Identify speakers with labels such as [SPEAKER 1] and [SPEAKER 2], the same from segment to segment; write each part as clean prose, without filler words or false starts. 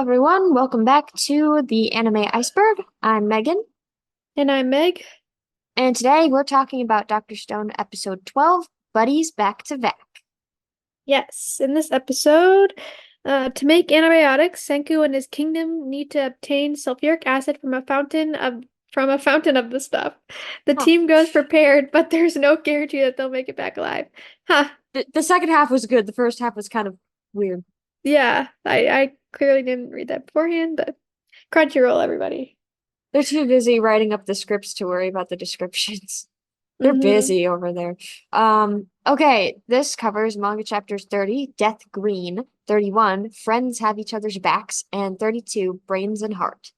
[SPEAKER 1] everyone, welcome back to the Anime Iceberg. I'm Megan,
[SPEAKER 2] And I'm Meg.
[SPEAKER 1] and today we're talking about Dr. Stone episode 12, Buddies Back to Back.
[SPEAKER 2] Yes, in this episode, to make antibiotics, Senku and his kingdom need to obtain sulfuric acid from a fountain of the stuff. The
[SPEAKER 1] Huh.
[SPEAKER 2] team goes prepared, but there's no guarantee that they'll make it back alive. Huh.
[SPEAKER 1] The second half was good, the first half was kind of weird.
[SPEAKER 2] Yeah, I clearly didn't read that beforehand, but Crunchyroll, everybody.
[SPEAKER 1] They're too busy writing up the scripts to worry about the descriptions. They're
[SPEAKER 2] Mm-hmm.
[SPEAKER 1] busy over there. Okay, this covers manga chapters 30, Death Green, 31, Friends Have Each Other's Backs, and 32, Brains and Heart.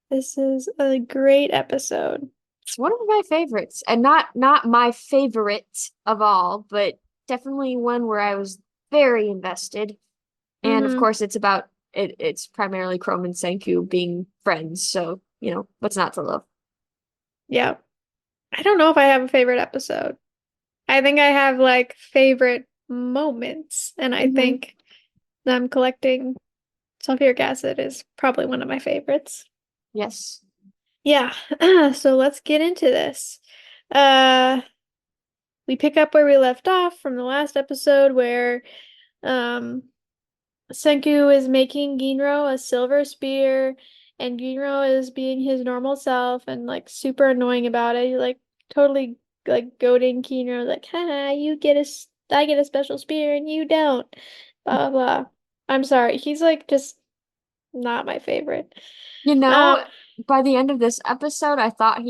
[SPEAKER 2] This is a great episode.
[SPEAKER 1] It's one of my favorites, and not my favorite of all, but definitely one where I was very invested. And of
[SPEAKER 2] Mm-hmm.
[SPEAKER 1] course, it's primarily Chrome and Senku being friends, so what's not to love?
[SPEAKER 2] Yeah. I don't know if I have a favorite episode. I think I have like favorite moments, and I
[SPEAKER 1] Hmm.
[SPEAKER 2] think them collecting sulfuric acid is probably one of my favorites.
[SPEAKER 1] Yes.
[SPEAKER 2] Yeah, so let's get into this. Uh, we pick up where we left off from the last episode where um Senku is making Ginro a silver spear, and Ginro is being his normal self and like super annoying about it. He's like totally like goading Ginro, like, haha, I get a special spear and you don't. Blah blah blah. I'm sorry, he's like just not my favorite.
[SPEAKER 1] You
[SPEAKER 2] Um,
[SPEAKER 1] know, by the end of this episode, I thought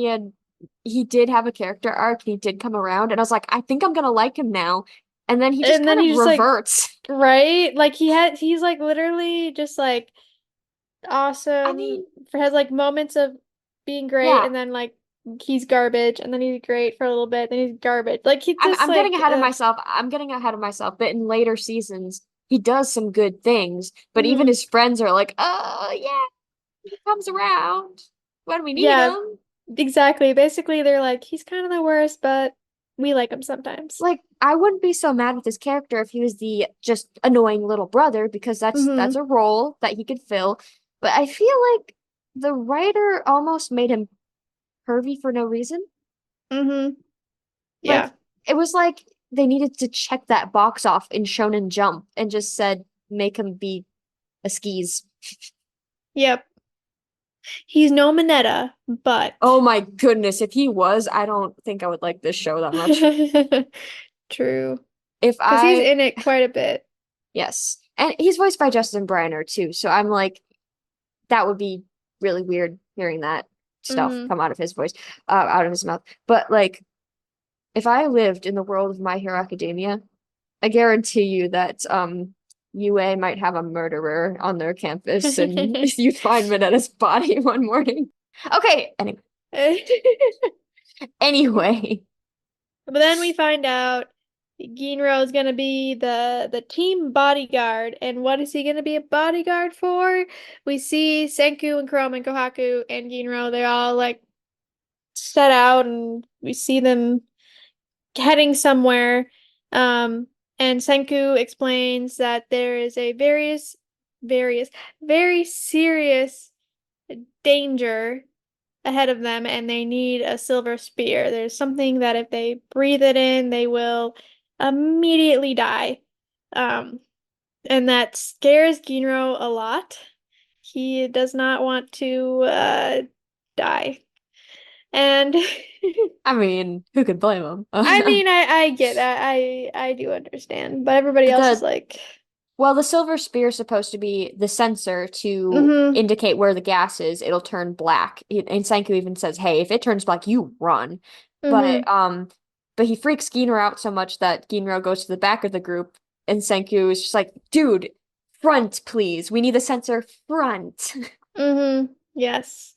[SPEAKER 1] he did have a character arc and he did come around, and I was like, I think I'm gonna like him now. And then he just
[SPEAKER 2] and then
[SPEAKER 1] kind of
[SPEAKER 2] he just like
[SPEAKER 1] reverts.
[SPEAKER 2] right, like he's like literally just like
[SPEAKER 1] I
[SPEAKER 2] awesome
[SPEAKER 1] mean,
[SPEAKER 2] has like moments of being great
[SPEAKER 1] yeah,
[SPEAKER 2] and then like he's garbage and then he's great for a little bit then he's garbage like he's
[SPEAKER 1] I'm
[SPEAKER 2] just
[SPEAKER 1] I'm getting
[SPEAKER 2] like
[SPEAKER 1] ahead of myself. I'm getting ahead of myself, but in later seasons, he does some good things, but even
[SPEAKER 2] mhm.
[SPEAKER 1] his friends are like, "Oh, yeah, he comes around when we need
[SPEAKER 2] Yeah,
[SPEAKER 1] him."
[SPEAKER 2] exactly, basically they're like he's kind of the worst but we like him sometimes.
[SPEAKER 1] Like, I wouldn't be so mad with his character if he was the just annoying little brother, because that's
[SPEAKER 2] Mm-hmm.
[SPEAKER 1] a role that he could fill. But I feel like the writer almost made him pervy for no reason.
[SPEAKER 2] Mm-hmm.
[SPEAKER 1] Like,
[SPEAKER 2] Yeah.
[SPEAKER 1] it was like they needed to check that box off in Shonen Jump and just said, make him be a skis.
[SPEAKER 2] Yep. He's no Mineta,
[SPEAKER 1] Oh
[SPEAKER 2] but
[SPEAKER 1] my goodness, if he was, I don't think I would like this show that much.
[SPEAKER 2] true,
[SPEAKER 1] If
[SPEAKER 2] because he's
[SPEAKER 1] I,
[SPEAKER 2] in it quite a bit.
[SPEAKER 1] yes. And he's voiced by Justin Briner too, so I'm like, that would be really weird hearing that stuff
[SPEAKER 2] Mm-hmm.
[SPEAKER 1] come out of his voice, out of his mouth. But like, if I lived in the world of My Hero Academia, I guarantee you that UA might have a murderer on their campus, and you'd find Minetta's body one morning. Okay, anyway,
[SPEAKER 2] But then we find out Ginro is gonna be the team bodyguard, and what is he gonna be a bodyguard for? We see Senku and Chrome and Kohaku and Ginro. They're all like set out, and we see them heading somewhere. Um, and Senku explains that there is a various, very serious danger ahead of them and they need a silver spear. There's something that if they breathe it in, they will immediately die. Um, and that scares Ginro a lot. He does not want to die. And
[SPEAKER 1] I mean, who could blame him?
[SPEAKER 2] I mean, I get that. I do understand, but everybody else is
[SPEAKER 1] The
[SPEAKER 2] like,
[SPEAKER 1] Well, the silver spear is supposed to be the sensor to
[SPEAKER 2] mm-hmm,
[SPEAKER 1] indicate where the gas is. It'll turn black. And Sanku even says, "Hey, if it turns black, you run."
[SPEAKER 2] mm-hmm.
[SPEAKER 1] But he freaks Ginro out so much that Ginro goes to the back of the group, and Senku is just like, "Dude, front, please. We need the sensor front."
[SPEAKER 2] Mm-hmm. Yes.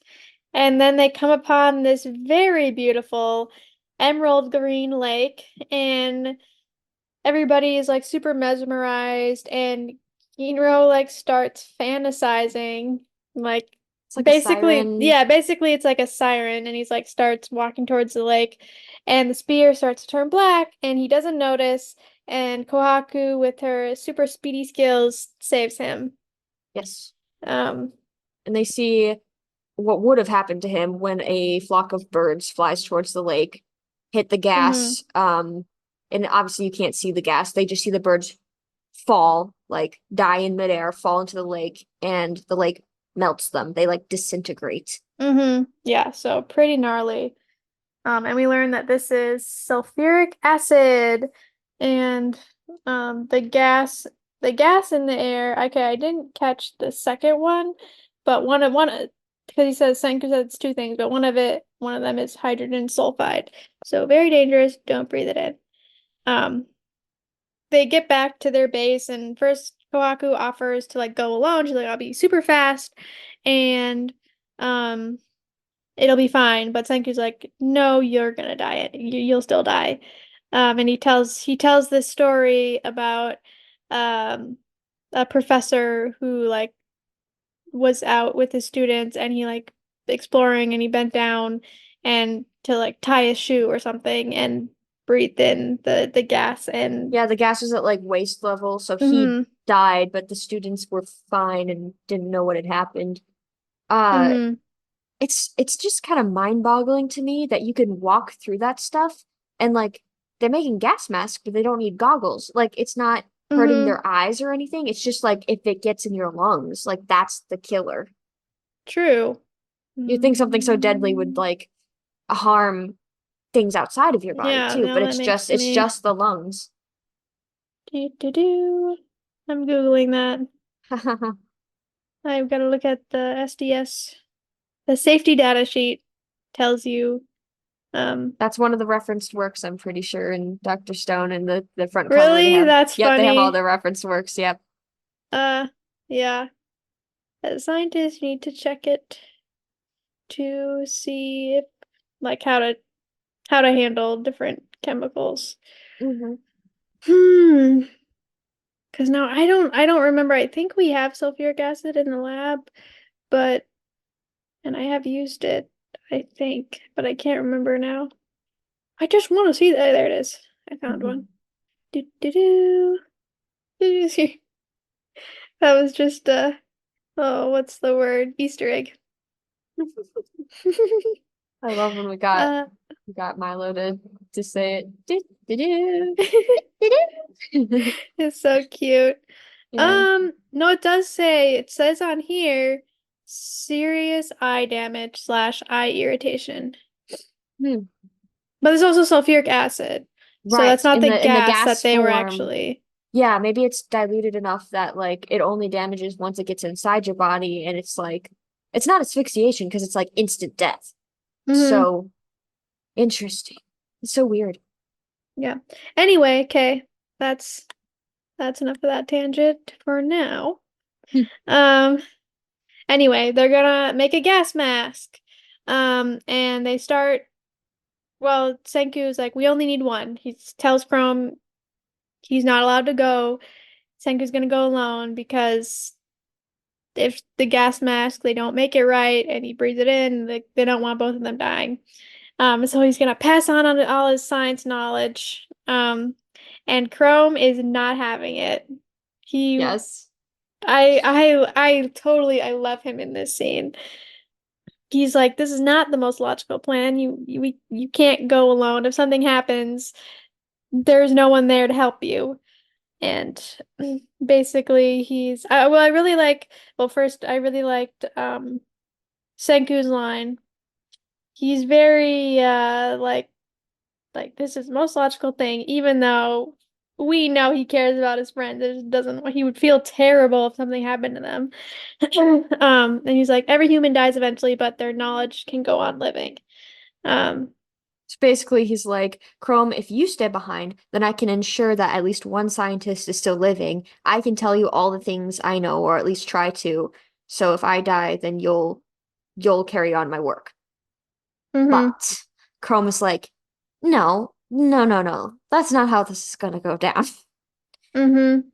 [SPEAKER 2] And then they come upon this very beautiful emerald green lake, and everybody is like super mesmerized, and Ginro like starts fantasizing. Like
[SPEAKER 1] It's like a siren.
[SPEAKER 2] basically it's like a siren, and he's like starts walking towards the lake, and the spear starts to turn black, and he doesn't notice, and Kohaku with her super speedy skills saves him.
[SPEAKER 1] Yes.
[SPEAKER 2] Um,
[SPEAKER 1] And they see what would have happened to him when a flock of birds flies towards the lake, hit the
[SPEAKER 2] mhm,
[SPEAKER 1] gas, and obviously you can't see the gas. They just see the birds fall, like die in midair, fall into the lake, and the lake melts them. They like disintegrate.
[SPEAKER 2] yeah, so pretty gnarly. And we learned that this is sulfuric acid and the gas in the air. Okay, I didn't catch the second one, but because he says Senku said it's two things, but one of them is hydrogen sulfide. So very dangerous. Don't breathe it in. Um, they get back to their base, and first Kohaku offers to like go alone. She's like, I'll be super fast, and um it'll be fine. But Senku's like, no, you're gonna die. You'll still die. And he tells this story about um a professor who like was out with his students and he like exploring and he bent down and to like tie his shoe or something and breathed in the gas and
[SPEAKER 1] Yeah, the gas was at like waist level, so he
[SPEAKER 2] hmm
[SPEAKER 1] died, but the students were fine and didn't know what had happened. Uh,
[SPEAKER 2] hmm
[SPEAKER 1] it's just kind of mind-boggling to me that you can walk through that stuff and like they're making gas masks, but they don't need goggles. Like it's not hurting
[SPEAKER 2] hmm
[SPEAKER 1] their eyes or anything. It's just like if it gets in your lungs, like that's the killer.
[SPEAKER 2] true.
[SPEAKER 1] You think something so deadly would like harm things outside of your body
[SPEAKER 2] Yeah,
[SPEAKER 1] too,
[SPEAKER 2] now
[SPEAKER 1] but
[SPEAKER 2] that makes
[SPEAKER 1] it's
[SPEAKER 2] me
[SPEAKER 1] just the lungs.
[SPEAKER 2] do. I'm Googling that. I've got to look at the SDS. The safety data sheet tells you,
[SPEAKER 1] That's one of the referenced works, I'm pretty sure, in Dr. Stone and the front cover they
[SPEAKER 2] really?
[SPEAKER 1] have.
[SPEAKER 2] That's
[SPEAKER 1] Yep, they have all
[SPEAKER 2] funny.
[SPEAKER 1] their referenced works. Yep.
[SPEAKER 2] Yeah. Scientists need to check it to see if, like, how to handle different chemicals.
[SPEAKER 1] Hmm.
[SPEAKER 2] Hmm. Because now I don't remember. I think we have sulfuric acid in the lab, but and I have used it, I think, but I can't remember now. I just want to see that. There it is. I found one. Do do do. That was just oh, what's the word? Easter egg.
[SPEAKER 1] I love when
[SPEAKER 2] Uh
[SPEAKER 1] we got Milo to say it. Do.
[SPEAKER 2] it's so cute.
[SPEAKER 1] Yeah.
[SPEAKER 2] No, it says on here serious eye damage slash eye irritation.
[SPEAKER 1] Hmm.
[SPEAKER 2] But there's also sulfuric acid. So
[SPEAKER 1] Right.
[SPEAKER 2] that's not the
[SPEAKER 1] In the
[SPEAKER 2] gas that
[SPEAKER 1] gas
[SPEAKER 2] they were
[SPEAKER 1] form,
[SPEAKER 2] actually.
[SPEAKER 1] yeah, maybe it's diluted enough that like it only damages once it gets inside your body, and it's like it's not asphyxiation because it's like instant death.
[SPEAKER 2] Hmm.
[SPEAKER 1] So interesting. It's so weird.
[SPEAKER 2] Yeah. Anyway, okay. That's that's enough of that tangent for now.
[SPEAKER 1] Hmm.
[SPEAKER 2] Um, anyway, they're gonna make a gas mask. And they start, well, Senku's like, we only need one. He tells Chrome he's not allowed to go. Senku's gonna go alone because if the gas mask, they don't make it right and he breathes it in, they don't want both of them dying. So he's gonna pass on all his science knowledge. And Chrome is not having it. He
[SPEAKER 1] Yes.
[SPEAKER 2] I totally I love him in this scene. He's like, this is not the most logical plan. You can't go alone. If something happens, there's no one there to help you. And basically I really like, well, first I really liked Senku's line. He's very like this is the most logical thing, even though we know he cares about his friends. It doesn't he would feel terrible if something happened to them. And he's like, every human dies eventually, but their knowledge can go on living. Um,
[SPEAKER 1] So basically, he's like, Chrome, if you stay behind, then I can ensure that at least one scientist is still living. I can tell you all the things I know, or at least try to. So if I die, then you'll carry on my work.
[SPEAKER 2] mhm,
[SPEAKER 1] But Chrome is like, no, no, no, no. That's not how this is gonna go down.
[SPEAKER 2] mhm,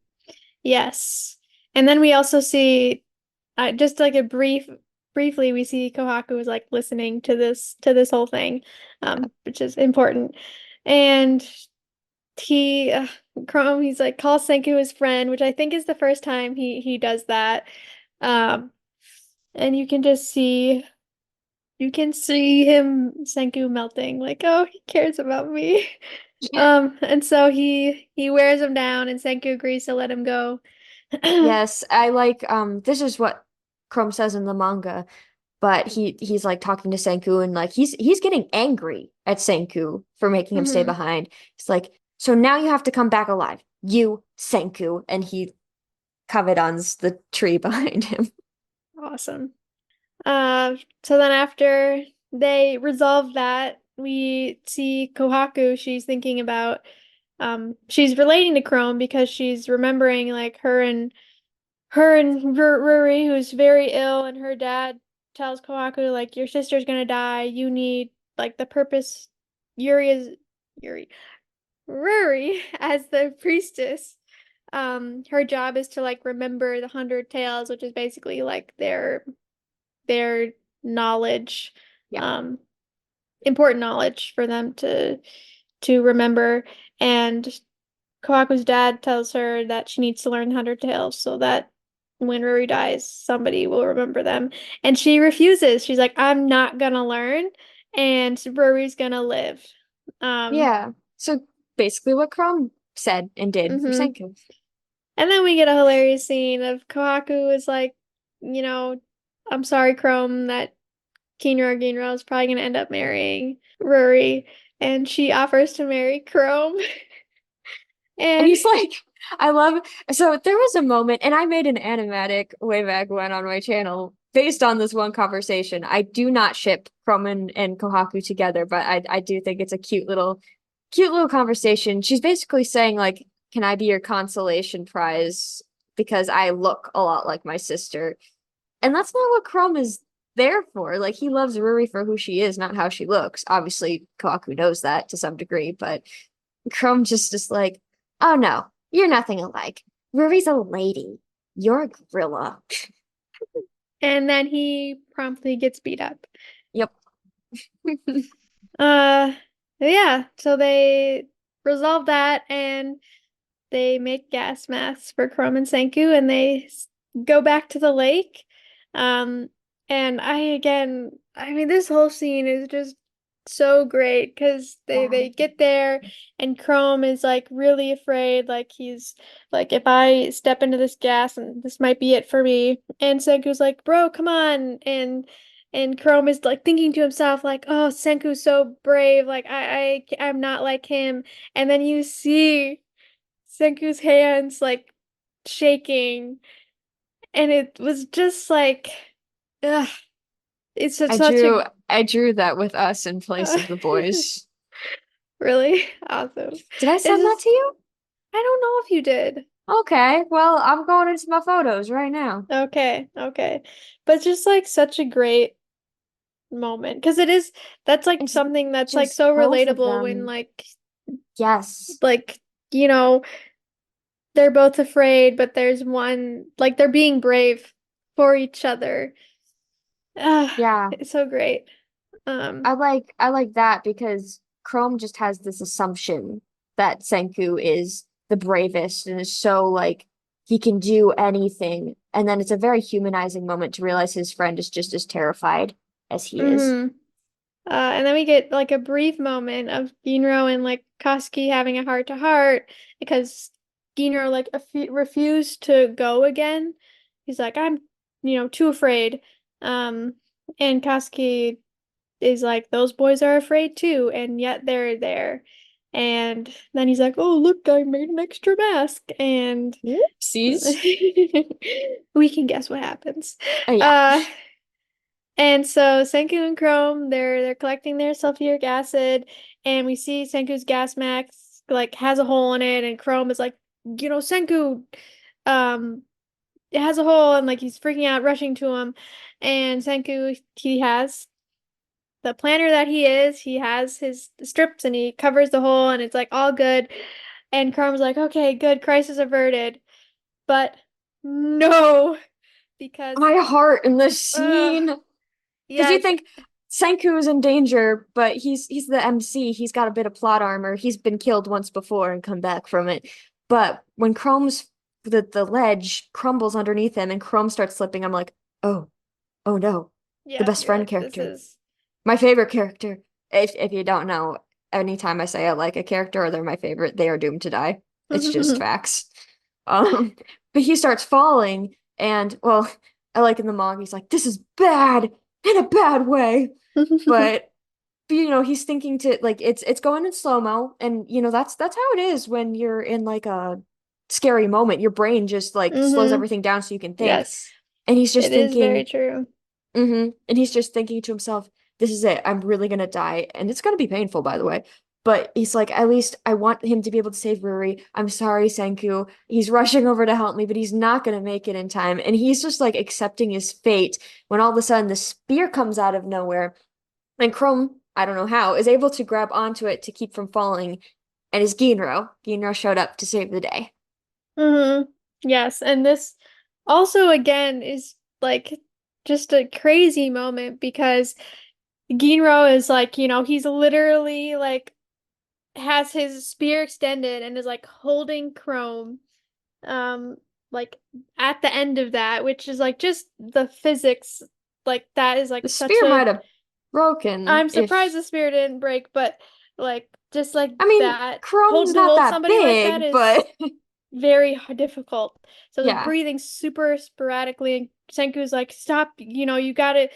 [SPEAKER 2] yes. And then we also see just like briefly we see Kohaku is like listening to this whole thing, which is important. And he Chrome he's like calls Senku his friend, which I think is the first time he does that. And you can see him Senku melting, like, oh, he cares about me. And so he wears him down and Senku agrees to let him go.
[SPEAKER 1] Yes, I like this is what Chrome says in the manga, but he's like talking to Senku and like he's getting angry at Senku for making him stay
[SPEAKER 2] hmm
[SPEAKER 1] behind. It's like, so now you have to come back alive. You, Senku, and he Kavedon's the tree behind him.
[SPEAKER 2] Awesome. So then after they resolve that, we see Kohaku. She's thinking about, she's relating to Chrome because she's remembering like her and Ruri, who's very ill, and her dad tells Kohaku like your sister's gonna die. You need like the purpose. Yuri Ruri as the priestess. Her job is to like remember the 100 tales, which is basically like their knowledge,
[SPEAKER 1] Yeah.
[SPEAKER 2] um, important knowledge for them to remember. And Kawaku's dad tells her that she needs to learn 100 tales so that when Ruri dies, somebody will remember them. And she refuses. She's like, I'm not gonna learn, and Ruri's gonna live. Um,
[SPEAKER 1] Yeah. So basically what Chrome said and did for
[SPEAKER 2] mhm.
[SPEAKER 1] Senku.
[SPEAKER 2] And then we get a hilarious scene of Kohaku is like, you know, I'm sorry, Chrome, that Ginro is probably gonna end up marrying Ruri, and she offers to marry Chrome.
[SPEAKER 1] And
[SPEAKER 2] And
[SPEAKER 1] he's like, I love, so there was a moment, and I made an animatic way back when on my channel based on this one conversation. I do not ship Chrome and Kohaku together, but I do think it's a cute little conversation. She's basically saying, like, can I be your consolation prize? Because I look a lot like my sister. And that's not what Chrome is there for. Like, he loves Ruri for who she is, not how she looks. Obviously, Kohaku knows that to some degree, but Chrome just like, oh no, you're nothing alike. Ruri's a lady. You're a gorilla.
[SPEAKER 2] then he promptly gets beat up.
[SPEAKER 1] Yep.
[SPEAKER 2] Uh yeah, so they resolve that and they make gas masks for Chrome and Senku and go back to the lake. Um, and I mean, this whole scene is just so great because they get there and Chrome is like really afraid, like he's like, if I step into this gas and this might be it for me. And Senku's like, bro, come on. And Chrome is like thinking to himself, like, oh, Senku's so brave, like I'm not like him. And then you see Senku's hands like shaking, and it was just like, ugh, it's just
[SPEAKER 1] I
[SPEAKER 2] such
[SPEAKER 1] drew
[SPEAKER 2] a
[SPEAKER 1] I drew that with us in place
[SPEAKER 2] uh,
[SPEAKER 1] of the boys.
[SPEAKER 2] really awesome.
[SPEAKER 1] Did I
[SPEAKER 2] It's
[SPEAKER 1] send that
[SPEAKER 2] just
[SPEAKER 1] to you?
[SPEAKER 2] I don't know if you did.
[SPEAKER 1] Okay, well, I'm going into my photos right now.
[SPEAKER 2] Okay, okay, but it's just like such a great moment because it is that's like
[SPEAKER 1] It's
[SPEAKER 2] something that's like
[SPEAKER 1] just
[SPEAKER 2] so
[SPEAKER 1] both of
[SPEAKER 2] relatable when
[SPEAKER 1] them.
[SPEAKER 2] like
[SPEAKER 1] Yes.
[SPEAKER 2] like you know they're both afraid, but there's one like they're being brave for each other.
[SPEAKER 1] Yeah.
[SPEAKER 2] It's so great. Um.
[SPEAKER 1] I like that because Chrome just has this assumption that Senku is the bravest and is so like he can do anything. And then it's a very humanizing moment to realize his friend is just as terrified as he is.
[SPEAKER 2] hmm and then we get like a brief moment of Ginro and like Koski having a heart to heart because Ginro like refused to go again. He's like, I'm, too afraid. Um, and Koski is like, those boys are afraid too, and yet they're there. And then he's like, oh, look, I made an extra mask. And
[SPEAKER 1] Whoopsies.
[SPEAKER 2] we can guess what happens.
[SPEAKER 1] Oh yeah.
[SPEAKER 2] Uh, and so Senku and Chrome, they're collecting their sulfuric acid, and we see Senku's gas mask like has a hole in it, and Chrome is like, Senku, um, it has a hole, and like he's freaking out, rushing to him, and Senku, he has the planner that he has his strips, and he covers the hole, and it's like all good, and Chrome's like, okay, good, crisis averted, but no, because
[SPEAKER 1] My heart in this
[SPEAKER 2] uh,
[SPEAKER 1] scene. Because you
[SPEAKER 2] yes.
[SPEAKER 1] think Senku is in danger, but he's the MC. He's got a bit of plot armor. He's been killed once before and come back from it. But when Chrome's the ledge crumbles underneath him and Chrome starts slipping, I'm like, oh, Oh no, the
[SPEAKER 2] Yeah,
[SPEAKER 1] best
[SPEAKER 2] you're
[SPEAKER 1] friend
[SPEAKER 2] like, this
[SPEAKER 1] character.
[SPEAKER 2] is.
[SPEAKER 1] My favorite character. If you don't know, anytime I say I like a character or they're my favorite, they are doomed to die. It's just facts. Um, but he starts falling, and well, I like in the manga, he's like, "This is bad in a bad way." But he's thinking to like it's going in slow-mo, and that's how it is when you're in like a scary moment. Your brain just like slows
[SPEAKER 2] Mm-hmm.
[SPEAKER 1] everything down so you can think.
[SPEAKER 2] Yes,
[SPEAKER 1] And he's just
[SPEAKER 2] it is very
[SPEAKER 1] thinking,
[SPEAKER 2] true.
[SPEAKER 1] and he's just thinking to himself, this is it. I'm really gonna die. And it's gonna be painful, by the way. But he's like, at least I want him to be able to save Ruri. I'm sorry, Senku. He's rushing over to help me, but he's not gonna make it in time. And he's just like accepting his fate when all of a sudden the spear comes out of nowhere. And Chrome, I don't know how, is able to grab onto it to keep from falling. And it's Ginro. Ginro showed up to save the day.
[SPEAKER 2] Mm-hmm. Yes, and this also again is like just a crazy moment because Ginro is like, he's literally like has his spear extended and is like holding Chrome um like at the end of that, which is like just the physics, like that is
[SPEAKER 1] The
[SPEAKER 2] like such
[SPEAKER 1] spear
[SPEAKER 2] a.
[SPEAKER 1] might have broken
[SPEAKER 2] I'm surprised
[SPEAKER 1] if
[SPEAKER 2] the spear didn't break, but like just like
[SPEAKER 1] I mean,
[SPEAKER 2] that
[SPEAKER 1] Chrome's
[SPEAKER 2] to
[SPEAKER 1] not
[SPEAKER 2] hold
[SPEAKER 1] that
[SPEAKER 2] somebody like that
[SPEAKER 1] big,
[SPEAKER 2] is
[SPEAKER 1] but
[SPEAKER 2] very difficult. So the
[SPEAKER 1] yeah.
[SPEAKER 2] breathing super sporadically, and Senku's like, "Stop! You got it.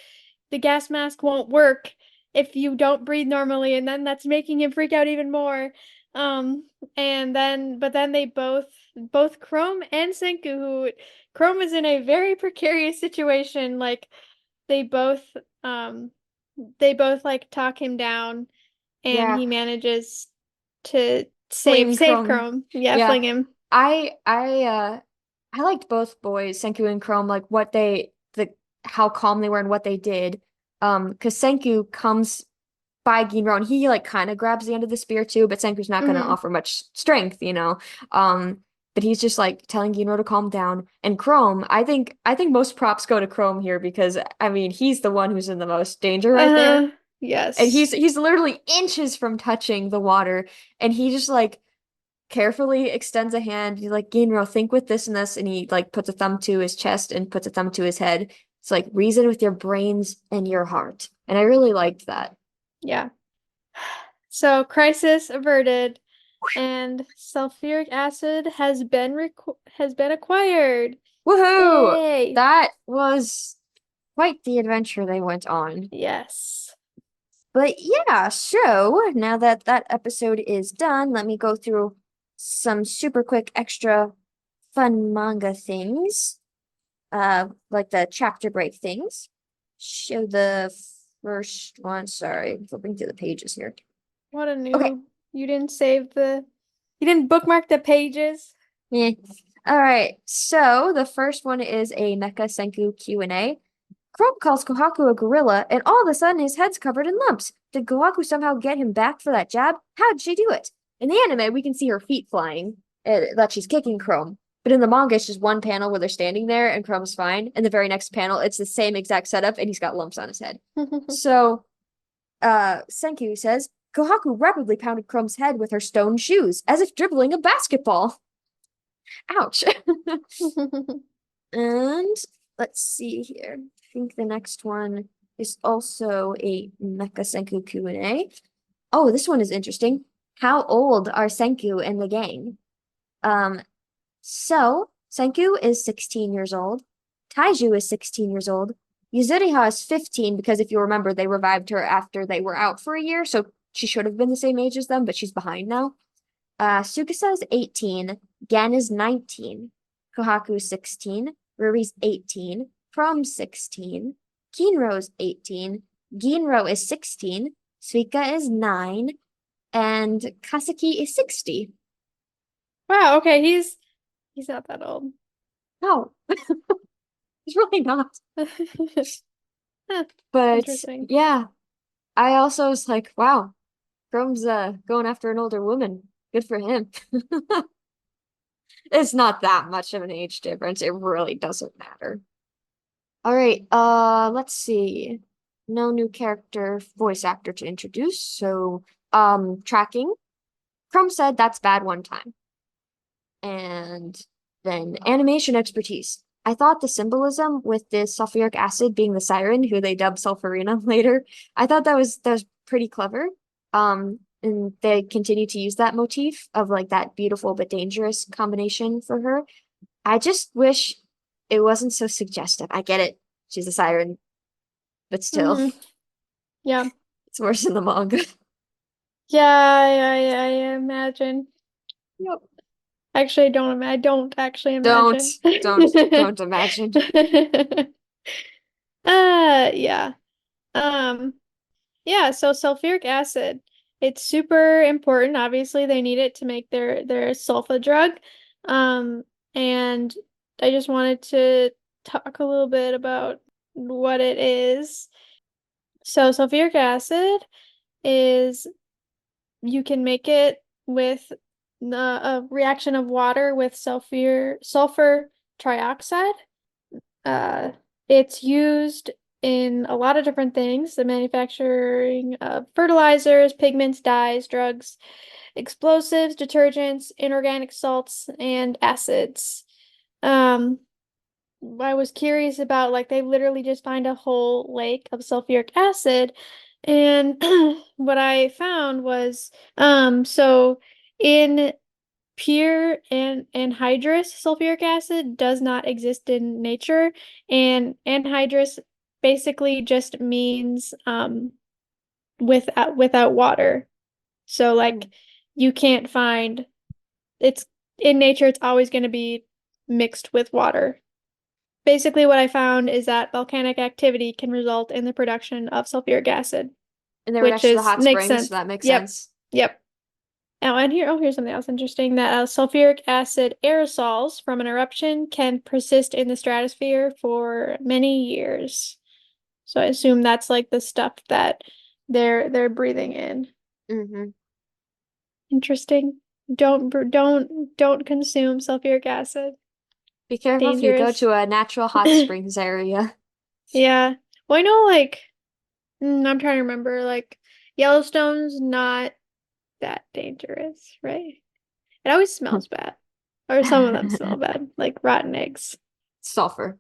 [SPEAKER 2] The gas mask won't work if you don't breathe normally," and then that's making him freak out even more. Um, but then they both Chrome and Senku, who Chrome is in a very precarious situation. Like they both, um, they both like talk him down, and
[SPEAKER 1] Yeah.
[SPEAKER 2] he manages to
[SPEAKER 1] Fling
[SPEAKER 2] save
[SPEAKER 1] Chrome.
[SPEAKER 2] Chrome. Yeah,
[SPEAKER 1] Yeah.
[SPEAKER 2] fling him.
[SPEAKER 1] I liked both boys, Senku and Chrome, like what they the how calm they were and what they did. Because Senku comes by Ginro and he like kind of grabs the end of the spear too, but Senku's not gonna
[SPEAKER 2] Hmm.
[SPEAKER 1] offer much strength. Um, but he's just like telling Ginro to calm down. And Chrome, I think most props go to Chrome here because I mean he's the one who's in the most danger right there. And
[SPEAKER 2] Yes.
[SPEAKER 1] he's literally inches from touching the water, and he just like carefully extends a hand. He's like, Ginro, think with this and this, and he like puts a thumb to his chest and puts a thumb to his head. It's like reason with your brains and your heart. And I really liked that.
[SPEAKER 2] Yeah. So crisis averted, and sulfuric acid has been acquired.
[SPEAKER 1] Woohoo!
[SPEAKER 2] Yay!
[SPEAKER 1] That was quite the adventure they went on.
[SPEAKER 2] Yes.
[SPEAKER 1] But yeah, so now that that episode is done, let me go through some super quick extra fun manga things, like the chapter break things. Show the first one. Sorry, flipping through the pages here.
[SPEAKER 2] What a
[SPEAKER 1] Okay.
[SPEAKER 2] noob. You didn't bookmark the pages.
[SPEAKER 1] Yeah. All right. So the first one is a Mecha Senku Q&A. Chrome calls Kohaku a gorilla, and all of a sudden his head's covered in lumps. Did Kohaku somehow get him back for that jab? How did she do it? In the anime, we can see her feet flying, that she's kicking Chrome. But in the manga, it's just one panel where they're standing there and Chrome's fine. And the very next panel, it's the same exact setup and he's got lumps on his head. So, Senku says, Kohaku rapidly pounded Chrome's head with her stone shoes, as if dribbling a basketball. Ouch. And let's see here. I think the next one is also a Mecha Senku Q&A. Oh, this one is interesting. How old are Senku and the gang? Um, so Senku is 16 years old. Taiju is 16 years old. Yuzuriha is 15 because if you remember, they revived her after they were out for a year, so she should have been the same age as them, but she's behind now. Tsukasa is 18. Gen is 19. Kohaku is 16. Ruri's 18. Prom's 16. Kinro's 18. Ginro is 16. Suika is 9. And Kasaki is 60.
[SPEAKER 2] Wow, okay, he's not that old.
[SPEAKER 1] No, he's really not.
[SPEAKER 2] Huh,
[SPEAKER 1] But
[SPEAKER 2] interesting.
[SPEAKER 1] yeah, I also was like, wow, Chrome's going after an older woman. Good for him. It's not that much of an age difference. It really doesn't matter. All right, let's see. No new character voice actor to introduce. So, tracking. Chrome said that's bad one time. And then animation expertise. I thought the symbolism with the sulfuric acid being the siren, who they dubbed Sulfurina later, I thought that was pretty clever. And they continue to use that motif of like that beautiful but dangerous combination for her. I just wish it wasn't so suggestive. I get it. She's a siren, but still,
[SPEAKER 2] Hmm. Yeah.
[SPEAKER 1] it's worse in the manga.
[SPEAKER 2] Yeah, I imagine.
[SPEAKER 1] Yep.
[SPEAKER 2] Actually, I don't actually
[SPEAKER 1] Don't,
[SPEAKER 2] imagine.
[SPEAKER 1] don't imagine.
[SPEAKER 2] Yeah. Um, yeah, so sulfuric acid, it's super important. Obviously, they need it to make their sulfa drug. Um, and I just wanted to talk a little bit about what it is. So sulfuric acid is you can make it with a reaction of water with sulfur trioxide. Uh, it's used in a lot of different things, the manufacturing of fertilizers, pigments, dyes, drugs, explosives, detergents, inorganic salts, and acids. Um, I was curious about like they literally just find a whole lake of sulfuric acid. And what I found was so in pure and anhydrous sulfuric acid does not exist in nature, and anhydrous basically just means without water. So like you can't find it's in nature it's always going to be mixed with water. Basically what I found is that volcanic activity can result in the production of sulfuric acid,
[SPEAKER 1] And they were
[SPEAKER 2] which
[SPEAKER 1] next to the
[SPEAKER 2] is
[SPEAKER 1] hot
[SPEAKER 2] makes
[SPEAKER 1] springs, so
[SPEAKER 2] sense.
[SPEAKER 1] that makes
[SPEAKER 2] Yep.
[SPEAKER 1] sense.
[SPEAKER 2] Yep. Here's something else interesting that sulfuric acid aerosols from an eruption can persist in the stratosphere for many years. So I assume that's like the stuff that they're breathing in.
[SPEAKER 1] Hmm.
[SPEAKER 2] Interesting. Don't consume sulfuric acid.
[SPEAKER 1] Be careful if you go
[SPEAKER 2] Dangerous.
[SPEAKER 1] to a natural hot springs area.
[SPEAKER 2] Yeah. Well, I know like I'm trying to remember like Yellowstone's not that dangerous, right? It always smells bad. Or some of them smell bad, like rotten eggs.
[SPEAKER 1] Sulfur.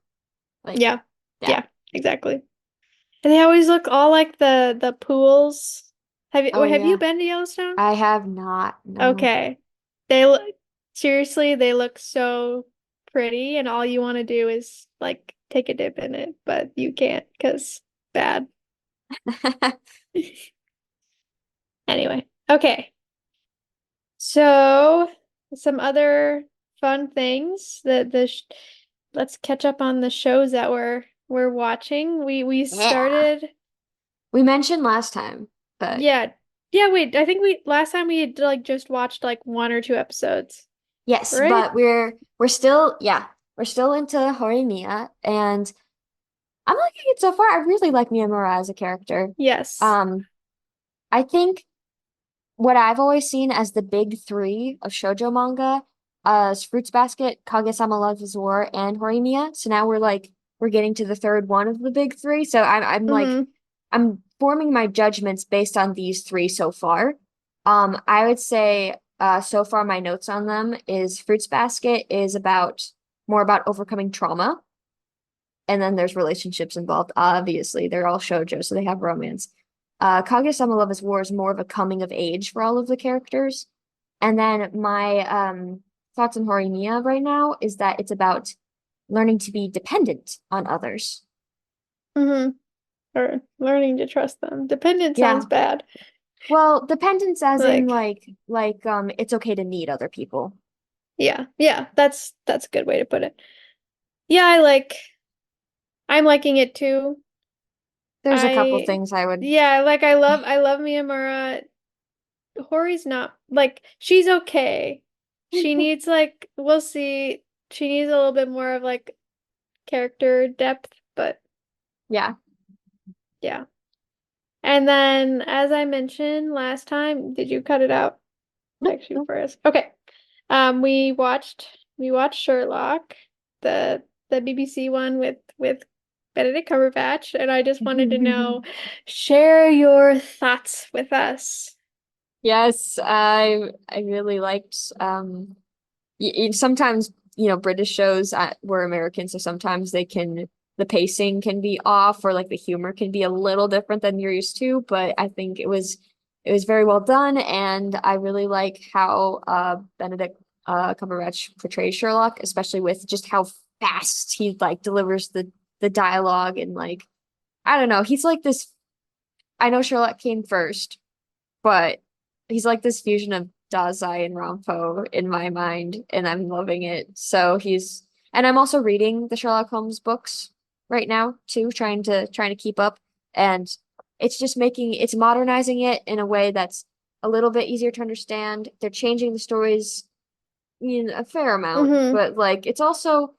[SPEAKER 1] Like,
[SPEAKER 2] Yeah.
[SPEAKER 1] yeah.
[SPEAKER 2] Yeah, exactly. And they always look all like the pools.
[SPEAKER 1] Oh
[SPEAKER 2] Have you
[SPEAKER 1] yeah.
[SPEAKER 2] been to Yellowstone?
[SPEAKER 1] I have not, no.
[SPEAKER 2] Okay. They look seriously, they look so pretty and all you want to do is like take a dip in it, but you can't because bad. Anyway. Okay. So, some other fun things that let's catch up on the shows that we're watching. We
[SPEAKER 1] Yeah.
[SPEAKER 2] started,
[SPEAKER 1] We mentioned last time, but
[SPEAKER 2] yeah. Yeah, wait, I think we last time we had like just watched like one or two episodes,
[SPEAKER 1] yes,
[SPEAKER 2] right?
[SPEAKER 1] but we're still, yeah, we're still into Horimiya, and I'm liking it so far. I really like Miyamura as a character.
[SPEAKER 2] Yes.
[SPEAKER 1] Um, I think what I've always seen as the big three of shoujo manga, is Fruits Basket, Kaguya-sama Love is War, and Horimiya. So now we're getting to the third one of the big three. So I'm like
[SPEAKER 2] Mm-hmm.
[SPEAKER 1] I'm forming my judgments based on these three so far. I would say so far my notes on them is Fruits Basket is about more about overcoming trauma. And then there's relationships involved. Obviously, they're all shoujo, so they have romance. Kaguya-sama Love is War is more of a coming of age for all of the characters. And then my thoughts on Horimiya right now is that it's about learning to be dependent on others.
[SPEAKER 2] Mm-hmm. Or learning to trust them. Dependent sounds
[SPEAKER 1] Yeah.
[SPEAKER 2] bad.
[SPEAKER 1] Well, dependence as in
[SPEAKER 2] Like,
[SPEAKER 1] it's okay to need other people.
[SPEAKER 2] yeah, yeah, that's a good way to put it. Yeah, I'm liking it too.
[SPEAKER 1] There's a couple
[SPEAKER 2] I
[SPEAKER 1] things I would
[SPEAKER 2] yeah, like I love Miyamura. Hori's not like she's okay. She needs like we'll see. She needs a little bit more of like character depth, but
[SPEAKER 1] yeah.
[SPEAKER 2] yeah. And then as I mentioned last time, did you cut it out?
[SPEAKER 1] Nope,
[SPEAKER 2] Actually
[SPEAKER 1] nope.
[SPEAKER 2] for us. Okay. We watched Sherlock, the the BBC one with Benedict Cumberbatch, and I just wanted to know, share your thoughts with us.
[SPEAKER 1] Yes, I really liked sometimes British shows were American, so sometimes the pacing can be off or like the humor can be a little different than you're used to, but I think it was very well done, and I really like how Benedict Cumberbatch portrays Sherlock, especially with just how fast he like delivers the dialogue and like I don't know, he's like this I know Sherlock came first, but he's like this fusion of Dazai and Rampo in my mind, and I'm loving it. And I'm also reading the Sherlock Holmes books right now too, trying to keep up. And it's modernizing it in a way that's a little bit easier to understand. They're changing the stories a fair amount,
[SPEAKER 2] Mm-hmm.
[SPEAKER 1] but like it's also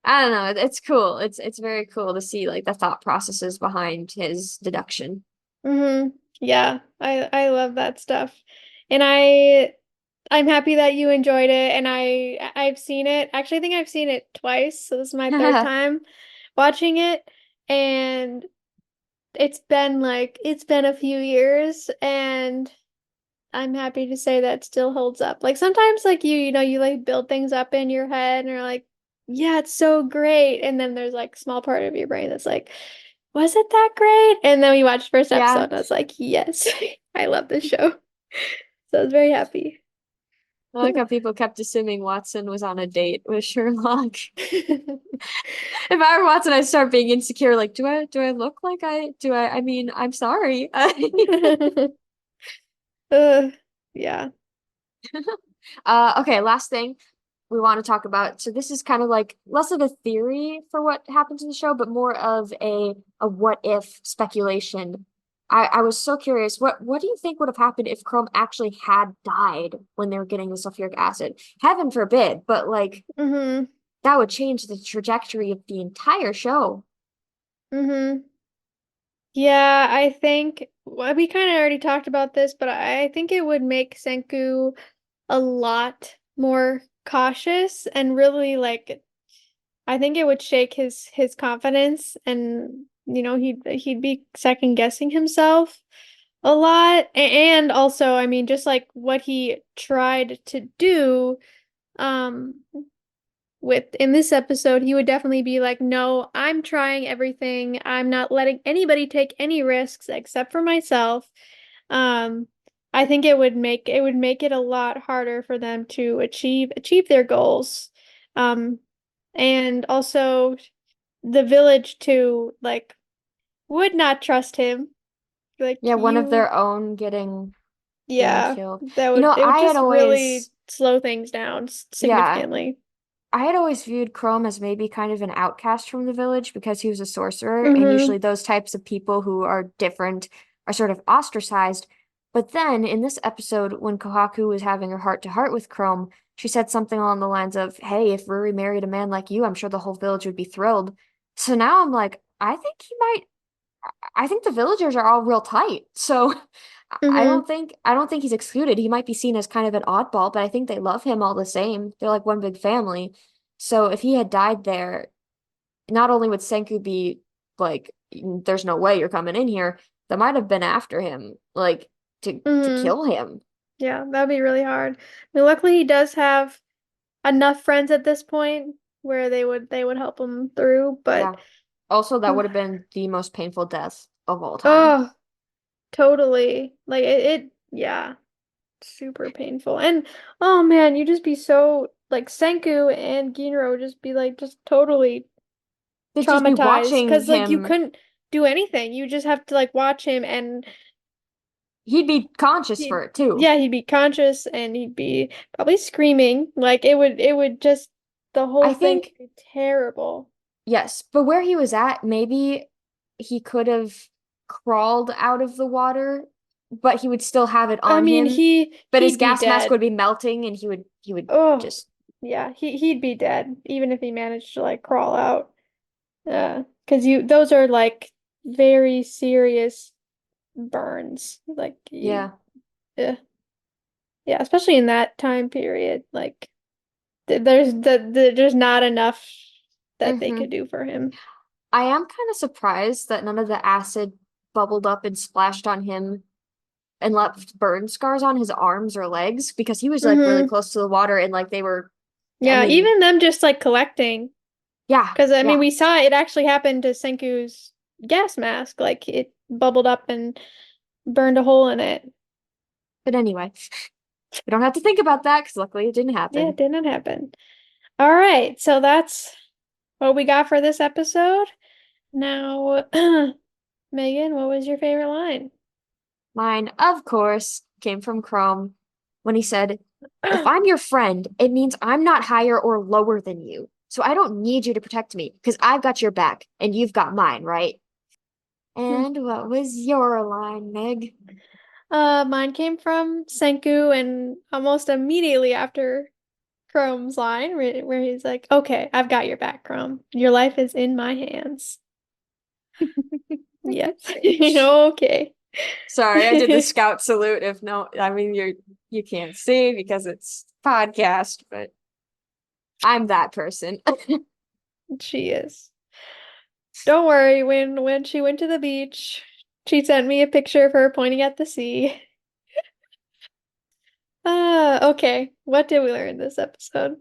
[SPEAKER 1] I don't know, it's cool. It's very cool to see like the thought processes behind his deduction.
[SPEAKER 2] Mm-hmm. Yeah, I love that stuff. And I'm happy that you enjoyed it and I've seen it. Actually, I think I've seen it twice, so this is my third time watching it and it's been a few years and I'm happy to say that still holds up. Like sometimes like you like build things up in your head and you're like, yeah, it's so great. And then there's like a small part of your brain that's like, was it that great? And then we watched the first episode
[SPEAKER 1] Yeah.
[SPEAKER 2] and I was like, yes, I love this show. So I was very happy.
[SPEAKER 1] I like how people kept assuming Watson was on a date with Sherlock. If I were Watson, I'd start being insecure. Like, do I look like I mean, I'm sorry.
[SPEAKER 2] Yeah.
[SPEAKER 1] Okay, last thing we want to talk about. So this is kind of like less of a theory for what happens in the show, but more of a what if speculation. I was so curious. What do you think would have happened if Chrome actually had died when they were getting the sulfuric acid? Heaven forbid, but like
[SPEAKER 2] hmm
[SPEAKER 1] that would change the trajectory of the entire show.
[SPEAKER 2] hmm Yeah, I think well, we kind of already talked about this, but I think it would make Senku a lot more cautious and really like I think it would shake his confidence and he'd be second guessing himself a lot and also I mean just like what he tried to do um with in this episode he would definitely be like no I'm trying everything I'm not letting anybody take any risks except for myself um I think it would make it a lot harder for them to achieve their goals um and also the village too like would not trust him like
[SPEAKER 1] Yeah, one of
[SPEAKER 2] you
[SPEAKER 1] their own getting
[SPEAKER 2] yeah
[SPEAKER 1] killed.
[SPEAKER 2] that would it would
[SPEAKER 1] I had
[SPEAKER 2] just really
[SPEAKER 1] always
[SPEAKER 2] slow things down
[SPEAKER 1] yeah,
[SPEAKER 2] significantly.
[SPEAKER 1] I had always viewed Chrome as maybe kind of an outcast from the village because he was a sorcerer, and
[SPEAKER 2] Mm-hmm.
[SPEAKER 1] usually those types of people who are different are sort of ostracized. But then in this episode, when Kohaku was having her heart to heart with Chrome, she said something along the lines of, "Hey, if Ruri married a man like you, I'm sure the whole village would be thrilled." So now I'm like, I think the villagers are all real tight. So
[SPEAKER 2] Mm-hmm.
[SPEAKER 1] I don't think he's excluded. He might be seen as kind of an oddball, but I think they love him all the same. They're like one big family. So if he had died there, not only would Senku be like, there's no way you're coming in here, they might have been after him, like to
[SPEAKER 2] Mm-hmm.
[SPEAKER 1] kill him.
[SPEAKER 2] Yeah, that'd be really hard. I mean, luckily he does have enough friends at this point where they would help him through, but
[SPEAKER 1] Yeah. Also, that would have been the most painful death of all time.
[SPEAKER 2] oh, totally. Like it yeah, super painful. And oh man, you just be so like Senku and Ginro would just be like just totally
[SPEAKER 1] They'd just be
[SPEAKER 2] traumatized
[SPEAKER 1] watching
[SPEAKER 2] because like you
[SPEAKER 1] him.
[SPEAKER 2] couldn't do anything. You just have to like watch him and
[SPEAKER 1] He'd be conscious
[SPEAKER 2] he
[SPEAKER 1] for it too.
[SPEAKER 2] yeah, he'd be conscious and he'd be probably screaming. Like it would just the whole
[SPEAKER 1] I
[SPEAKER 2] thing
[SPEAKER 1] think
[SPEAKER 2] would be terrible.
[SPEAKER 1] yes, but where he was at, maybe he could have crawled out of the water, but he would still have it
[SPEAKER 2] I
[SPEAKER 1] on
[SPEAKER 2] mean,
[SPEAKER 1] him. But his
[SPEAKER 2] he'd be
[SPEAKER 1] gas mask would
[SPEAKER 2] dead.
[SPEAKER 1] be melting and he would
[SPEAKER 2] Oh,
[SPEAKER 1] just
[SPEAKER 2] yeah, he'd be dead even if he managed to like crawl out. Because you those are like very serious burns. Like
[SPEAKER 1] yeah.
[SPEAKER 2] yeah, yeah, especially in that time period. Like there's not enough that they
[SPEAKER 1] Hmm.
[SPEAKER 2] could do for him.
[SPEAKER 1] I am kind of surprised that none of the acid bubbled up and splashed on him and left burn scars on his arms or legs because he was like really
[SPEAKER 2] Mm-hmm.
[SPEAKER 1] close to the water and like they were I
[SPEAKER 2] Yeah,
[SPEAKER 1] mean,
[SPEAKER 2] even them just like collecting.
[SPEAKER 1] yeah,
[SPEAKER 2] Because I mean,
[SPEAKER 1] yeah.
[SPEAKER 2] we saw it actually happen to Senku's gas mask. Like it bubbled up and burned a hole in it.
[SPEAKER 1] But anyway, we don't have to think about that because luckily it didn't
[SPEAKER 2] Yeah,
[SPEAKER 1] happen.
[SPEAKER 2] it didn't happen. All right, so that's what we got for this episode. Now, Megan, what was your favorite line?
[SPEAKER 1] Mine, of course, came from Chrome when he said, if I'm your friend, it means I'm not higher or lower than you. So I don't need you to protect me because I've got your back and you've got mine, right? And what was your line, Meg?
[SPEAKER 2] Mine came from Senku and almost immediately after Chrome's line where he's like, "Okay, I've got your back, Chrome. Your life is in my hands." Yes. Okay.
[SPEAKER 1] Sorry, I did the scout salute. If no, I mean you can't see because it's podcast, but I'm that person.
[SPEAKER 2] She is. Don't worry, when she went to the beach, she sent me a picture of her pointing at the sea. Okay. What did we learn this episode?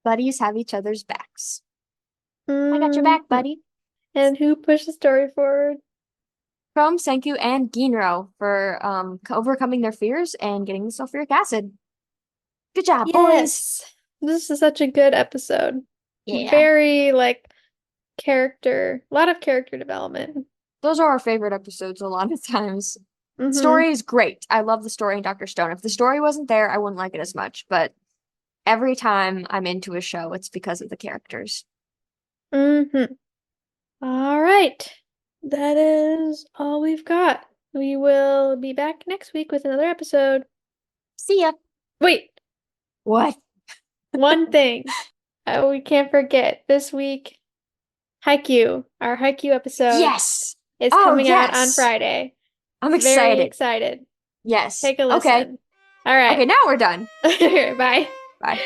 [SPEAKER 1] Buddies have each other's backs. I got your back,
[SPEAKER 2] Mhm.
[SPEAKER 1] buddy.
[SPEAKER 2] And who pushed the story forward?
[SPEAKER 1] From Senku and Ginro for overcoming their fears and getting the sulfuric acid. Good job, boys.
[SPEAKER 2] Yes. This is such a good episode.
[SPEAKER 1] Yeah.
[SPEAKER 2] Very like a lot of character development.
[SPEAKER 1] Those are our favorite episodes a lot of times.
[SPEAKER 2] Mm-hmm.
[SPEAKER 1] Story is great. I love the story in Dr. Stone. If the story wasn't there, I wouldn't like it as much. But every time I'm into a show, it's because of the characters.
[SPEAKER 2] Mm-hmm. All right. That is all we've got. We will be back next week with another episode.
[SPEAKER 1] See ya.
[SPEAKER 2] Wait,
[SPEAKER 1] What?
[SPEAKER 2] one thing. We can't forget. This week, Haikyuu, our Haikyuu episode
[SPEAKER 1] Yes.
[SPEAKER 2] is
[SPEAKER 1] Oh,
[SPEAKER 2] coming out on
[SPEAKER 1] yes.
[SPEAKER 2] Friday.
[SPEAKER 1] I'm
[SPEAKER 2] Very
[SPEAKER 1] excited.
[SPEAKER 2] excited.
[SPEAKER 1] Yes.
[SPEAKER 2] Take a
[SPEAKER 1] Okay.
[SPEAKER 2] listen. All right.
[SPEAKER 1] Okay, now we're done.
[SPEAKER 2] Bye.
[SPEAKER 1] Bye.